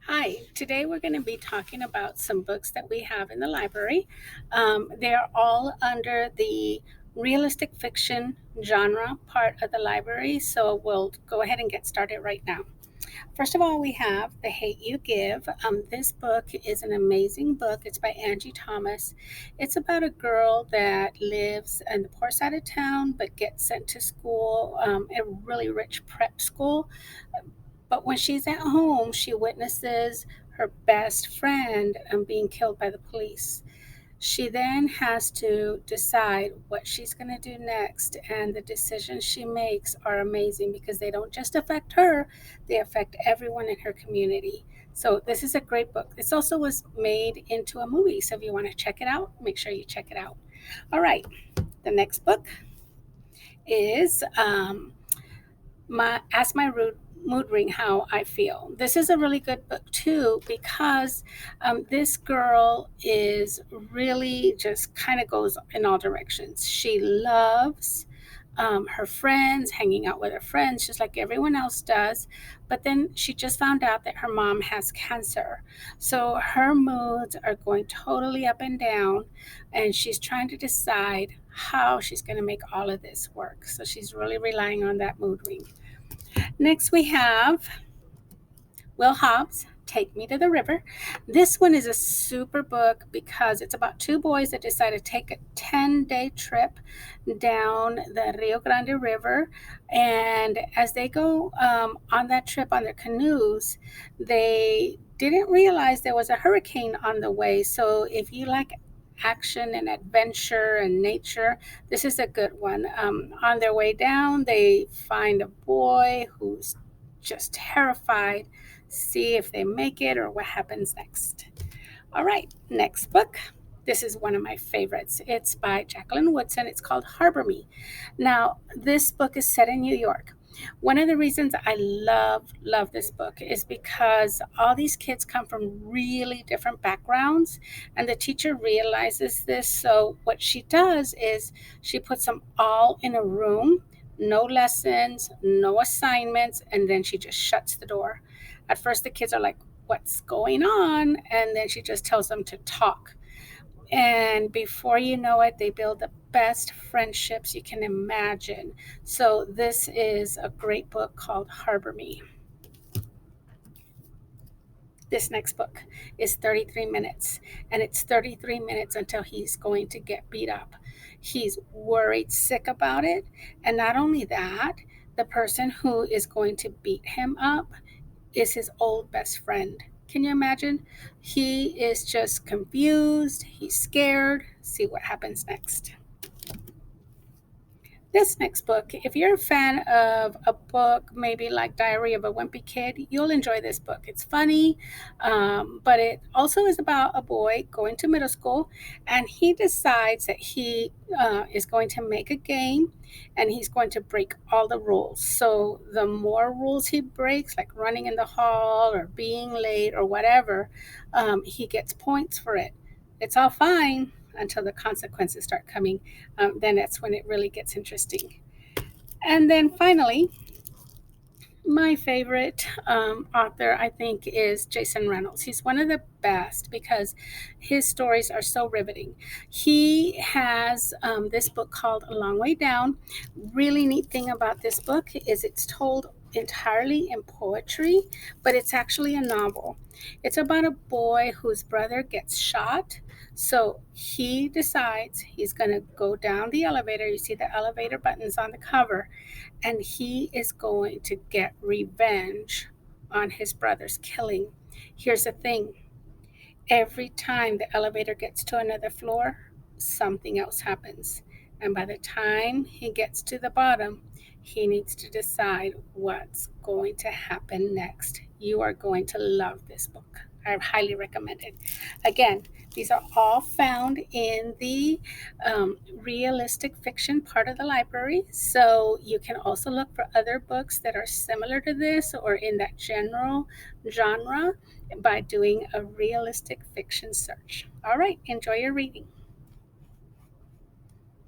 Hi, today we're going to be talking about some books that we have in the library. They're all under the realistic fiction genre part of the library, so we'll go ahead and get started right now. First of all, we have The Hate You Give. This book is an amazing book. It's by Angie Thomas. It's about a girl that lives in the poor side of town but gets sent to school, a really rich prep school. But when she's at home, she witnesses her best friend being killed by the police. She then has to decide what she's going to do next, and the decisions she makes are amazing because they don't just affect her, they affect everyone in her community. So this is a great book. This also was made into a movie, so if you want to check it out, make sure you check it out. All right, the next book is my Ask My Mood Ring How I Feel. This is a really good book too because this girl is really just kind of goes in all directions. She loves her friends, hanging out with her friends, just like everyone else does. But then she just found out that her mom has cancer. So her moods are going totally up and down, and she's trying to decide how she's going to make all of this work. So she's really relying on that mood ring. Next, we have Will Hobbs, Take Me to the River. This one is a super book because it's about two boys that decide to take a 10-day trip down the Rio Grande River. And as they go on that trip on their canoes, they didn't realize there was a hurricane on the way. So if you like action and adventure and nature, this is a good one. On their way down, they find a boy who's just terrified, see if they make it or what happens next. All right, next book. This is one of my favorites. It's by Jacqueline Woodson. It's called Harbor Me. Now, this book is set in New York. One of the reasons I love this book is because all these kids come from really different backgrounds, and the teacher realizes this. So, what she does is she puts them all in a room, no lessons, no assignments, and then she just shuts the door. At first, the kids are like, "What's going on?" And then she just tells them to talk. And before you know it, they build the best friendships you can imagine. So, this is a great book called Harbor Me. This next book is 33 minutes, and it's 33 minutes until he's going to get beat up. He's worried sick about it. And not only that, the person who is going to beat him up is his old best friend. Can you imagine? He is just confused, he's scared. See what happens next. This next book, if you're a fan of a book maybe like Diary of a Wimpy Kid, you'll enjoy this book. It's funny, but it also is about a boy going to middle school, and he decides that he is going to make a game and he's going to break all the rules. So the more rules he breaks, like running in the hall or being late or whatever, he gets points for it. It's all fine until the consequences start coming. Then that's when it really gets interesting. And then finally, my favorite author, I think, is Jason Reynolds. He's one of the best because his stories are so riveting. He has this book called A Long Way Down. Really neat thing about this book is it's told entirely in poetry, but it's actually a novel. It's about a boy whose brother gets shot. So he decides he's going to go down the elevator. You see the elevator buttons on the cover, and he is going to get revenge on his brother's killing. Here's the thing: every time the elevator gets to another floor, something else happens. And by the time he gets to the bottom, he needs to decide what's going to happen next. You are going to love this book. I highly recommend it. Again, these are all found in the realistic fiction part of the library. So you can also look for other books that are similar to this or in that general genre by doing a realistic fiction search. All right, enjoy your reading.